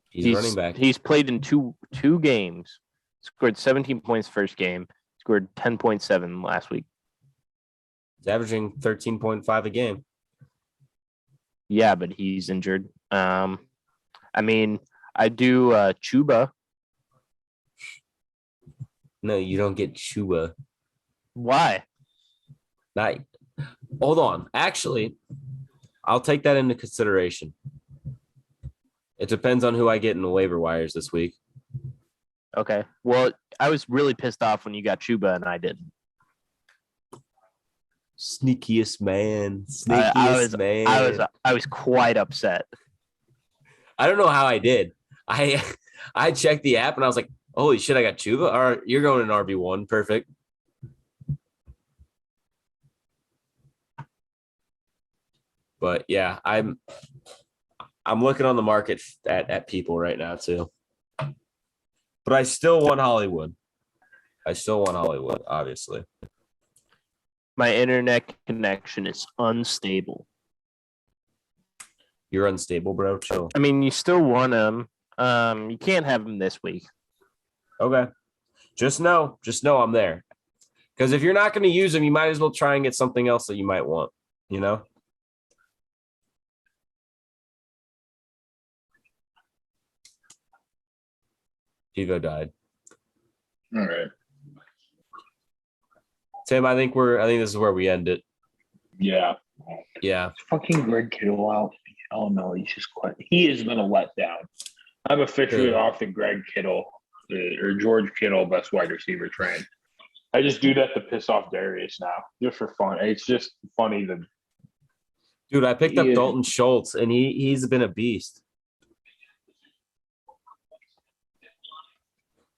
He's running back. He's played in two games. Scored 17 points first game. Scored 10.7 last week. He's averaging 13.5 a game. Yeah, but he's injured. I mean, I do Chuba. No, you don't get Chuba. Why? Hold on. Actually, I'll take that into consideration. It depends on who I get in the waiver wires this week. Okay. Well, I was really pissed off when you got Chuba and I didn't. Sneakiest man. I was quite upset. I don't know how I did. I checked the app and I was like, holy shit, I got Chuba. All right, you're going in RB1. Perfect. But yeah, I'm looking on the market at people right now too. But I still want Hollywood. Obviously. My internet connection is unstable. You're unstable, bro. Chill. I mean, you still want him. You can't have him this week. Okay. Just know I'm there. Because if you're not going to use him, you might as well try and get something else that you might want, you know? Pivo died. All right. Tim, I think this is where we end it. Yeah. Yeah. Fucking Greg Kittle out Oh no, he's just quite. He is going to let down. I'm officially off the Greg Kittle or George Kittle best wide receiver train. I just do that to piss off Darius now, just for fun. It's just funny that. Dude, I picked up Dalton Schultz, and he's been a beast.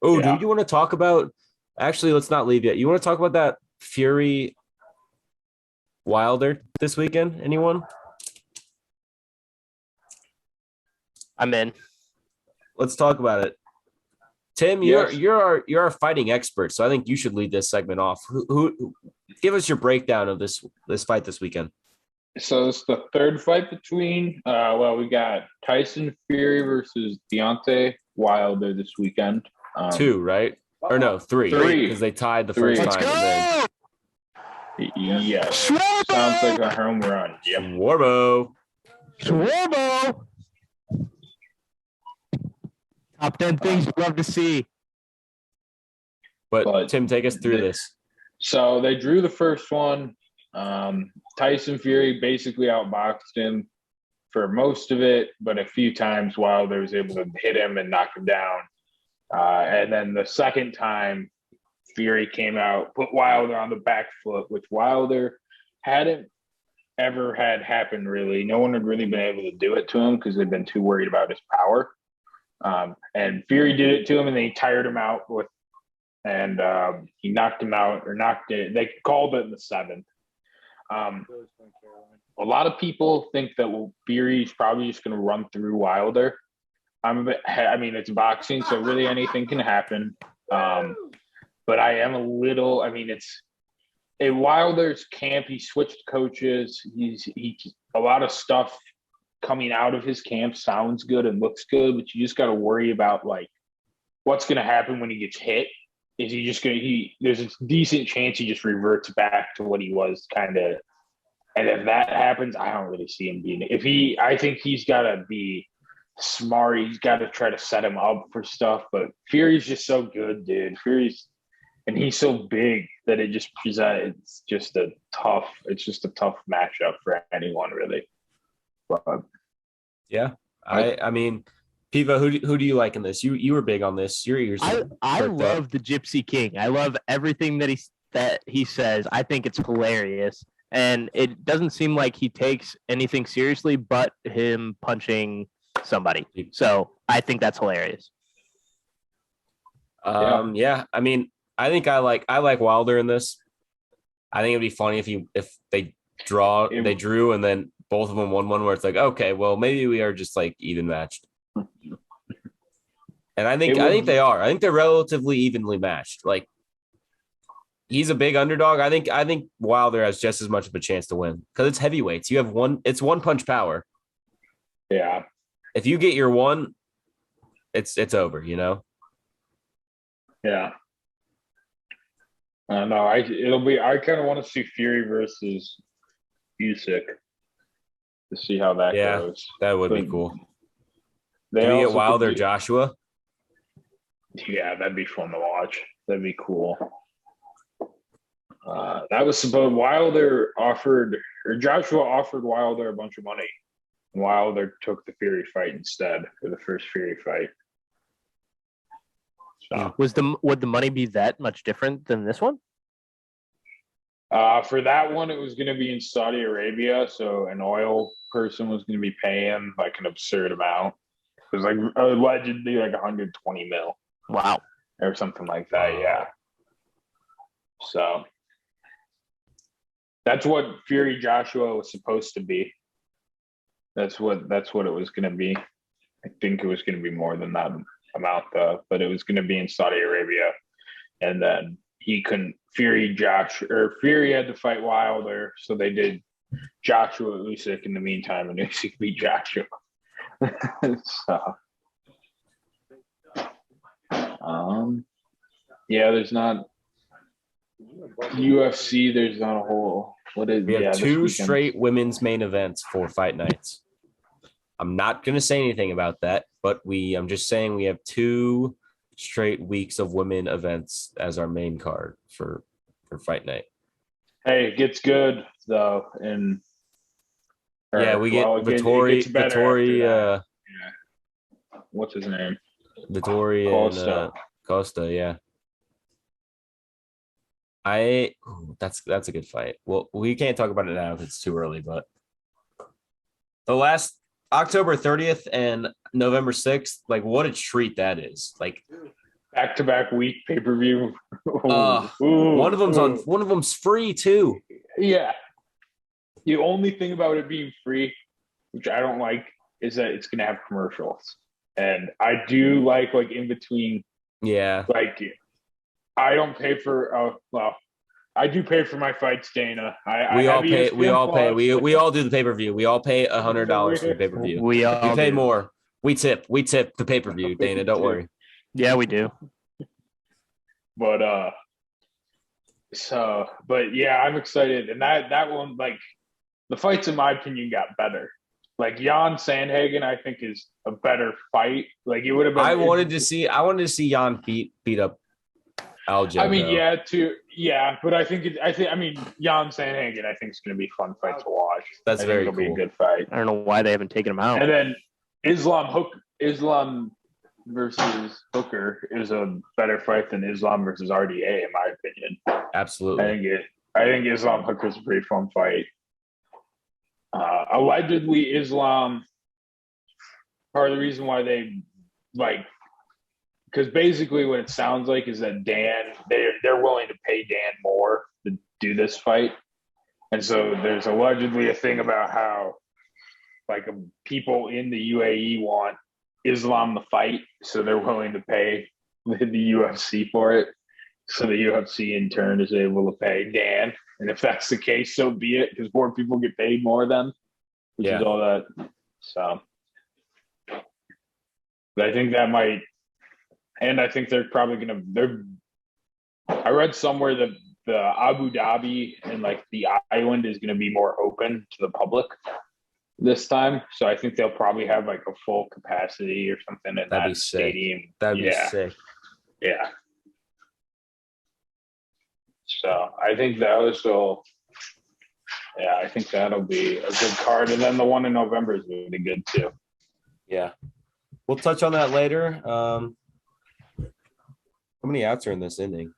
Oh, Yeah. do you want to talk about? Actually, let's not leave yet. You want to talk about that Fury Wilder this weekend? Anyone? I'm in. Let's talk about it. Tim, Yes. you're our fighting expert, so I think you should lead this segment off. Who give us your breakdown of this fight this weekend? So it's the third fight between. We got Tyson Fury versus Deontay Wilder this weekend. 2, right? Or no, 3. Three. Because they tied the Three. first time. Yes, sounds like a home run. Yep. Warbo. Swarbo. Top 10 things you'd love to see. But Tim, take us through this. So they drew the first one. Tyson Fury basically outboxed him for most of it, but a few times Wilder was able to hit him and knock him down. And then the second time, Fury came out, put Wilder on the back foot, which Wilder hadn't ever had happen, really. No one had really been able to do it to him because they'd been too worried about his power. And Fury did it to him, and then he tired him out he knocked him out, or knocked it. They called it in the 7th. A lot of people think that Fury's probably just going to run through Wilder. It's boxing, so really anything can happen. But I am a little. It's in Wilder's camp. He switched coaches. A lot of stuff coming out of his camp sounds good and looks good, but you just got to worry about what's going to happen when he gets hit. Is he just going to? There's a decent chance he just reverts back to what he was kind of. And if that happens, I don't really see him being. I think he's got to be smart. He's got to try to set him up for stuff. But Fury's just so good, dude. And he's so big that it just presents. It's just a tough matchup for anyone, really. But, yeah, I mean. Pivo, who do you like in this? You were big on this. Your ears. I love the Gypsy King. I love everything that he says. I think it's hilarious, and it doesn't seem like he takes anything seriously, but him punching somebody. So I think that's hilarious. Yeah. I mean, I think I like Wilder in this. I think it'd be funny if they drew, and then both of them won one where it's like, okay, well maybe we are just even matched. And I think they are. I think they're relatively evenly matched. He's a big underdog. I think Wilder has just as much of a chance to win because it's heavyweights. You have it's one punch power. Yeah. If you get your one, it's over. Yeah. I don't know. I kind of want to see Fury versus Usyk to see how that goes. That would be cool. They Can we get Wilder Joshua? Yeah, that'd be fun to watch. That'd be cool. That was supposed Joshua offered Wilder a bunch of money. Wilder took the Fury fight instead for the first Fury fight. So would the money be that much different than this one? For that one, it was going to be in Saudi Arabia, so an oil person was going to be paying an absurd amount. It was allegedly 120 mil. Wow. Or something like that, yeah. So that's what Fury Joshua was supposed to be. That's what it was going to be. I think it was going to be more than that amount, though, but it was going to be in Saudi Arabia, and then Fury had to fight Wilder, so they did Joshua Usyk in the meantime, and Usyk beat Joshua. So, there's not UFC. There's not a whole. We have 2 straight women's main events for fight nights. I'm not going to say anything about that, but I'm just saying we have 2 straight weeks of women events as our main card for fight night. Hey, it gets good though, and Yeah, we get Well, Vittori. it gets better Vittori. after that. Yeah. What's his name? Vittori and Costa. Yeah. That's a good fight. Well, we can't talk about it now if it's too early, but the last October 30th and November 6th, like what a treat that is. Like Back-to-back week pay-per-view. one of them's free too. Yeah. The only thing about it being free, which I don't like, is that it's going to have commercials. And I do like in between. Yeah. Like, I don't pay for, I do pay for my fights, Dana. We all pay. We all do the pay-per-view. We all pay $100 for the pay-per-view. We all pay do. more. We tip the pay-per-view, Dana. Don't worry. Yeah, we do. But yeah, I'm excited. And that one, like, the fights in my opinion got better. Like Jan Sandhagen, I think is a better fight. Like it would have been. I wanted to see Jan beat up Aljo. I mean, but I think Jan Sandhagen, I think is going to be a fun fight to watch. That's very cool. It'll be a good fight. I don't know why they haven't taken him out. And then Islam versus Hooker is a better fight than Islam versus RDA, in my opinion. Absolutely. I think Islam Hooker is a pretty fun fight. Allegedly, Islam, part of the reason why they because basically what it sounds like is that they're willing to pay Dan more to do this fight, and so there's allegedly a thing about how people in the UAE want Islam to fight, so they're willing to pay the UFC for it. So the UFC in turn is able to pay Dan. And if that's the case, so be it, because more people get paid more then, which is all that. So, but I think that might, and I think they're probably going to, I read somewhere that the Abu Dhabi and the island is going to be more open to the public this time. So I think they'll probably have a full capacity or something in that stadium. That'd be sick. Yeah. So I think I think that'll be a good card. And then the one in November is really good too. Yeah. We'll touch on that later. How many outs are in this inning?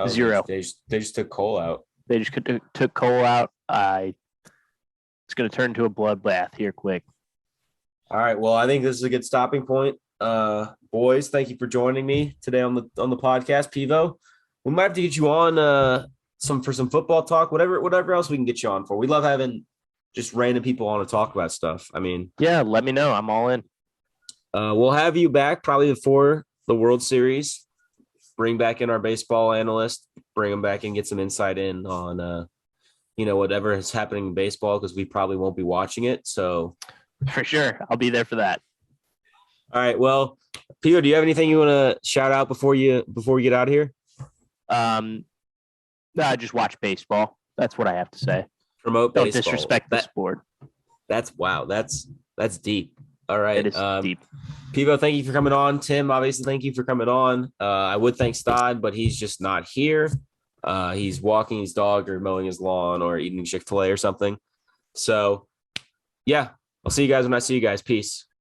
0. They just took Cole out. They just took Cole out. It's going to turn into a bloodbath here quick. All right. Well, I think this is a good stopping point. Boys, thank you for joining me today on the podcast. Pivo, we might have to get you on for some football talk, whatever else we can get you on for. We love having just random people on to talk about stuff. I mean, yeah, let me know. I'm all in. We'll have you back probably before the World Series. Bring back in our baseball analyst. Bring him back and get some insight in on whatever is happening in baseball, because we probably won't be watching it. So for sure, I'll be there for that. All right. Well, Piwo, do you have anything you want to shout out before we get out of here? I just watch baseball. That's what I have to say. Promote Don't baseball. disrespect the sport. That's deep. All right. It is deep. Piwo, thank you for coming on. Tim, obviously, thank you for coming on. I would thank Stod, but he's just not here. He's walking his dog or mowing his lawn or eating Chick-fil-A or something. So, yeah, I'll see you guys when I see you guys. Peace.